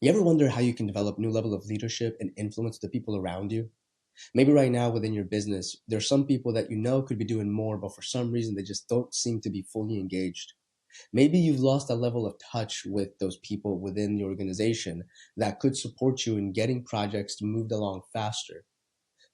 You ever wonder how you can develop new level of leadership and influence the people around you? Maybe right now within your business, there's some people that you know could be doing more, but for some reason they just don't seem to be fully engaged. Maybe you've lost a level of touch with those people within the organization that could support you in getting projects moved along faster.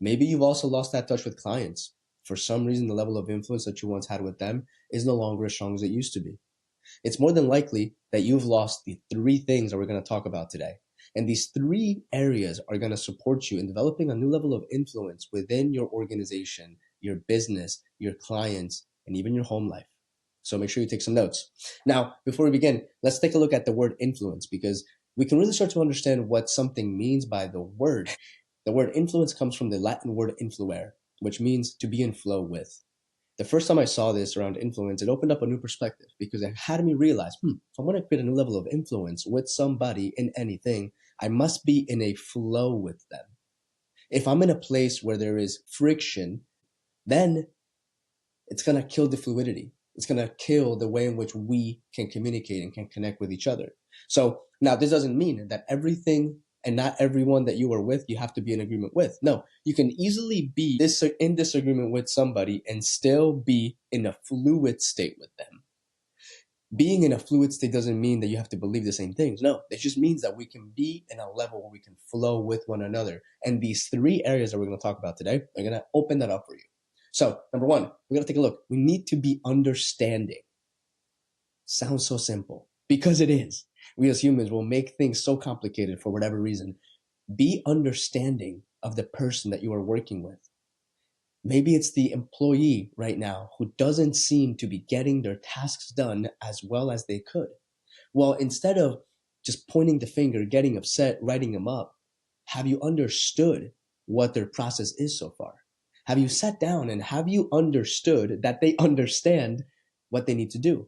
Maybe you've also lost that touch with clients. For some reason, the level of influence that you once had with them is no longer as strong as it used to be. It's more than likely that you've lost the three things that we're going to talk about today. And these three areas are going to support you in developing a new level of influence within your organization, your business, your clients, and even your home life. So make sure you take some notes. Now, before we begin, let's take a look at the word influence because we can really start to understand what something means by the word. The word influence comes from the Latin word influere, which means to be in flow with. The first time I saw this around influence, it opened up a new perspective because it had me realize, if I want to create a new level of influence with somebody in anything, I must be in a flow with them. If I'm in a place where there is friction, then it's going to kill the fluidity. It's going to kill the way in which we can communicate and can connect with each other. So now this doesn't mean that everything and not everyone that you are with, you have to be in agreement with. No, you can easily be in disagreement with somebody and still be in a fluid state with them. Being in a fluid state doesn't mean that you have to believe the same things. No, it just means that we can be in a level where we can flow with one another. And these three areas that we're going to talk about today are going to open that up for you. So, number one, we got to take a look. We need to be understanding. Sounds so simple because it is. We as humans will make things so complicated for whatever reason. Be understanding of the person that you are working with. Maybe it's the employee right now who doesn't seem to be getting their tasks done as well as they could. Well, instead of just pointing the finger, getting upset, writing them up, have you understood what their process is so far? Have you sat down and have you understood that they understand what they need to do?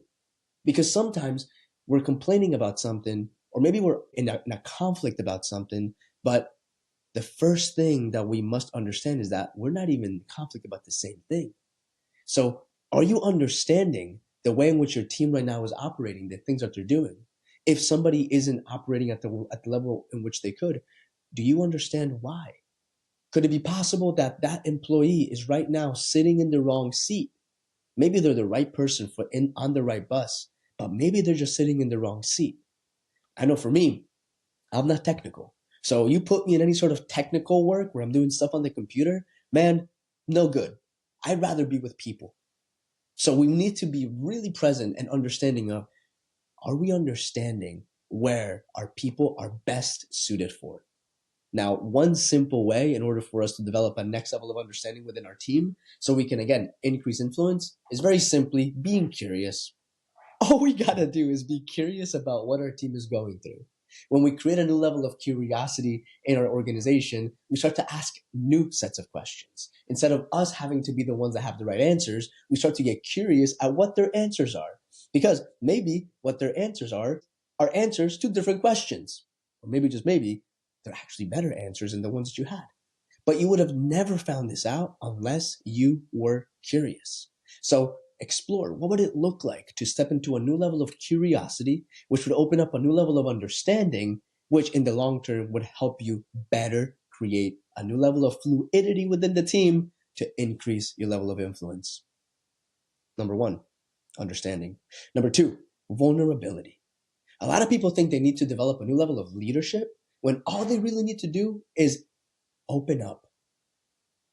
Because sometimes we're complaining about something, or maybe we're in a conflict about something, but the first thing that we must understand is that we're not even in conflict about the same thing. So are you understanding the way in which your team right now is operating, the things that they're doing? If somebody isn't operating at the level in which they could, do you understand why? Could it be possible that that employee is right now sitting in the wrong seat? Maybe they're the right person on the right bus, but maybe they're just sitting in the wrong seat. I know for me, I'm not technical. So you put me in any sort of technical work where I'm doing stuff on the computer, man, no good. I'd rather be with people. So we need to be really present and understanding of, are we understanding where our people are best suited for? Now, one simple way in order for us to develop a next level of understanding within our team, so we can, again, increase influence, is very simply being curious. All we gotta do is be curious about what our team is going through. When we create a new level of curiosity in our organization, we start to ask new sets of questions. Instead of us having to be the ones that have the right answers, we start to get curious at what their answers are. Because maybe what their answers are answers to different questions. Or maybe, just maybe, they're actually better answers than the ones that you had. But you would have never found this out unless you were curious. So explore, what would it look like to step into a new level of curiosity, which would open up a new level of understanding, which in the long term would help you better create a new level of fluidity within the team to increase your level of influence. Number one, understanding. Number two, vulnerability. A lot of people think they need to develop a new level of leadership when all they really need to do is open up.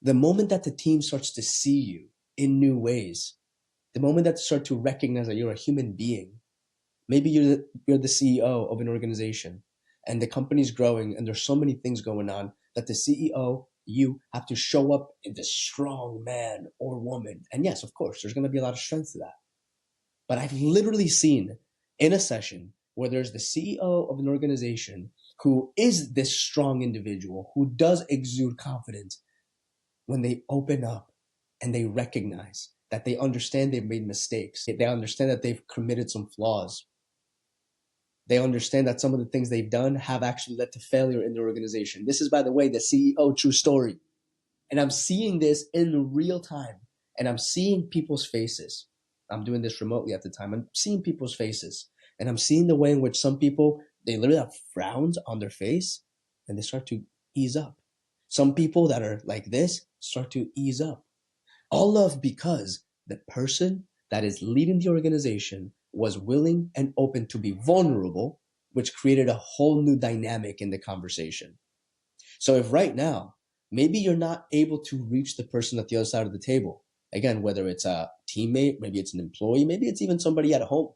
The moment that the team starts to see you in new ways, the moment that they start to recognize that you're a human being, maybe you're the CEO of an organization and the company's growing and there's so many things going on that the CEO, you have to show up in this strong man or woman. And yes, of course, there's going to be a lot of strength to that. But I've literally seen in a session where there's the CEO of an organization who is this strong individual who does exude confidence, when they open up and they recognize that they understand they've made mistakes, they understand that they've committed some flaws, they understand that some of the things they've done have actually led to failure in their organization. This is, by the way, the CEO true story. And I'm seeing this in real time. And I'm seeing people's faces. I'm doing this remotely at the time. I'm seeing people's faces. And I'm seeing the way in which some people, They literally have frowns on their face and they start to ease up. Some people that are like this start to ease up. All of because the person that is leading the organization was willing and open to be vulnerable, which created a whole new dynamic in the conversation. So if right now, maybe you're not able to reach the person at the other side of the table, again, whether it's a teammate, maybe it's an employee, maybe it's even somebody at home,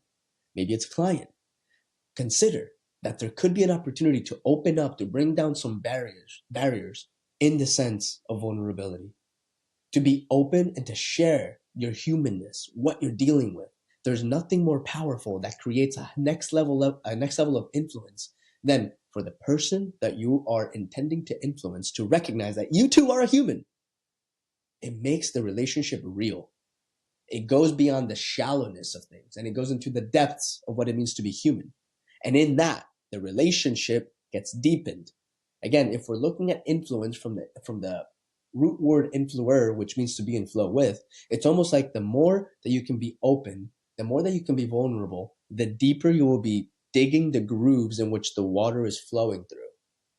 maybe it's a client, consider that there could be an opportunity to open up, to bring down some barriers in the sense of vulnerability, to be open and to share your humanness, what you're dealing with. There's nothing more powerful that creates a next level of influence than for the person that you are intending to influence to recognize that you too are a human. It makes the relationship real. It goes beyond the shallowness of things and it goes into the depths of what it means to be human. And in that, the relationship gets deepened. Again, if we're looking at influence from the root word influer, which means to be in flow with, it's almost like the more that you can be open, the more that you can be vulnerable, the deeper you will be digging the grooves in which the water is flowing through,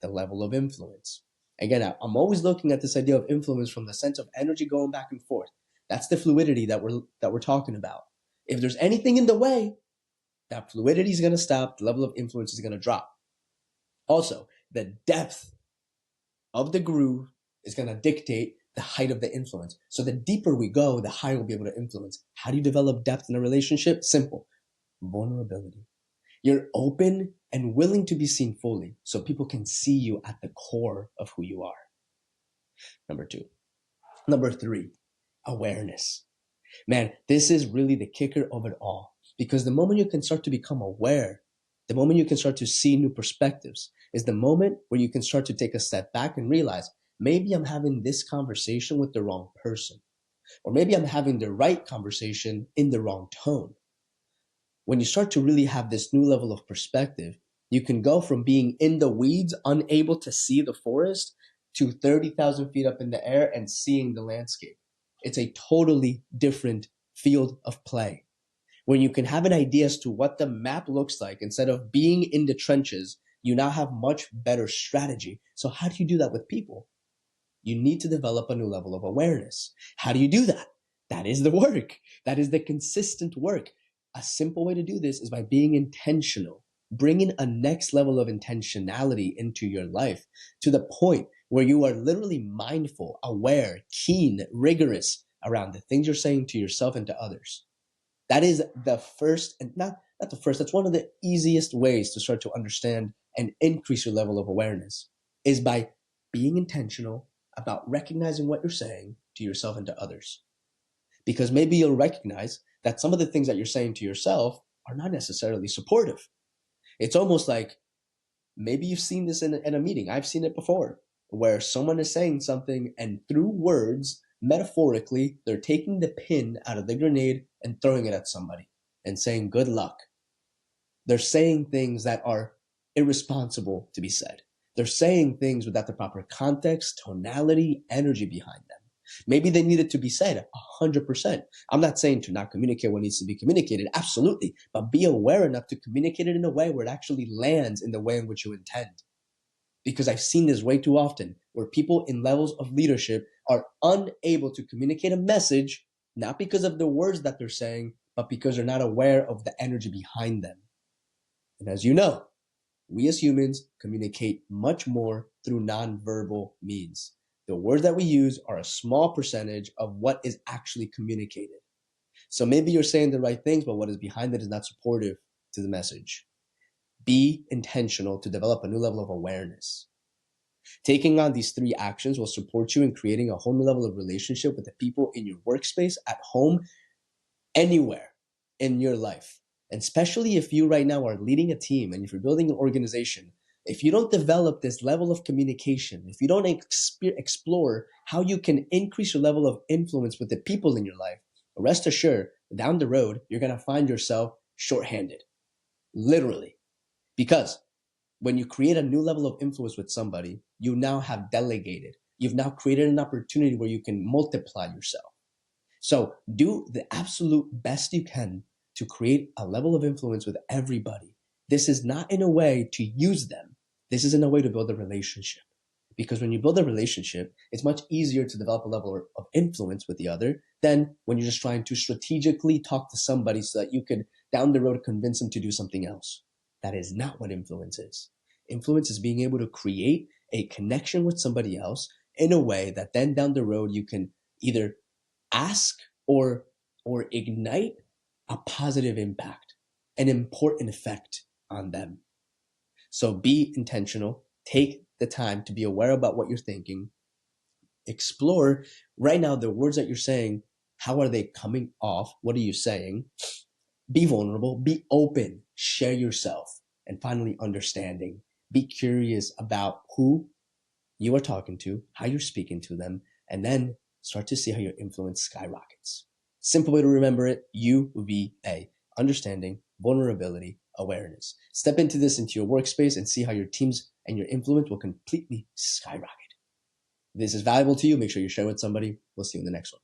the level of influence. Again, I'm always looking at this idea of influence from the sense of energy going back and forth. That's the fluidity that we're talking about. If there's anything in the way, that fluidity is going to stop, the level of influence is going to drop. Also, the depth of the groove is going to dictate the height of the influence. So the deeper we go, the higher we'll be able to influence. How do you develop depth in a relationship? Simple. Vulnerability. You're open and willing to be seen fully so people can see you at the core of who you are. Number 2. Number 3, awareness. Man, this is really the kicker of it all, because the moment you can start to become aware, the moment you can start to see new perspectives is the moment where you can start to take a step back and realize, maybe I'm having this conversation with the wrong person, or maybe I'm having the right conversation in the wrong tone. When you start to really have this new level of perspective, you can go from being in the weeds, unable to see the forest, to 30,000 feet up in the air and seeing the landscape. It's a totally different field of play. When you can have an idea as to what the map looks like, instead of being in the trenches, you now have much better strategy. So how do you do that with people? You need to develop a new level of awareness. How do you do that? That is the work. That is the consistent work. A simple way to do this is by being intentional, bringing a next level of intentionality into your life to the point where you are literally mindful, aware, keen, rigorous around the things you're saying to yourself and to others. That is the first, and not the first, that's one of the easiest ways to start to understand and increase your level of awareness, is by being intentional about recognizing what you're saying to yourself and to others. Because maybe you'll recognize that some of the things that you're saying to yourself are not necessarily supportive. It's almost like, maybe you've seen this in a meeting. I've seen it before, where someone is saying something and through words, metaphorically, they're taking the pin out of the grenade and throwing it at somebody and saying, good luck. They're saying things that are irresponsible to be said. They're saying things without the proper context, tonality, energy behind them. Maybe they needed to be said 100%. I'm not saying to not communicate what needs to be communicated, absolutely, but be aware enough to communicate it in a way where it actually lands in the way in which you intend. Because I've seen this way too often, where people in levels of leadership are unable to communicate a message, not because of the words that they're saying, but because they're not aware of the energy behind them. And as you know, we as humans communicate much more through nonverbal means. The words that we use are a small percentage of what is actually communicated. So maybe you're saying the right things, but what is behind it is not supportive to the message. Be intentional to develop a new level of awareness. Taking on these 3 actions will support you in creating a whole new level of relationship with the people in your workspace, at home, anywhere in your life. And especially if you right now are leading a team and if you're building an organization, if you don't develop this level of communication, if you don't explore how you can increase your level of influence with the people in your life, rest assured, down the road, you're going to find yourself shorthanded. Literally. Because when you create a new level of influence with somebody, you now have delegated. You've now created an opportunity where you can multiply yourself. So do the absolute best you can to create a level of influence with everybody. This is not in a way to use them. This is in a way to build a relationship. Because when you build a relationship, it's much easier to develop a level of influence with the other than when you're just trying to strategically talk to somebody so that you could down the road convince them to do something else. That is not what influence is. Influence is being able to create a connection with somebody else in a way that then down the road you can either ask or ignite a positive impact, an important effect on them. So be intentional, take the time to be aware about what you're thinking, explore right now the words that you're saying, how are they coming off? What are you saying? Be vulnerable, be open, share yourself, and finally understanding. Be curious about who you are talking to, how you're speaking to them, and then start to see how your influence skyrockets. Simple way to remember it, UVA, understanding, vulnerability, awareness. Step into this into your workspace and see how your teams and your influence will completely skyrocket. If this is valuable to you, make sure you share with somebody. We'll see you in the next one.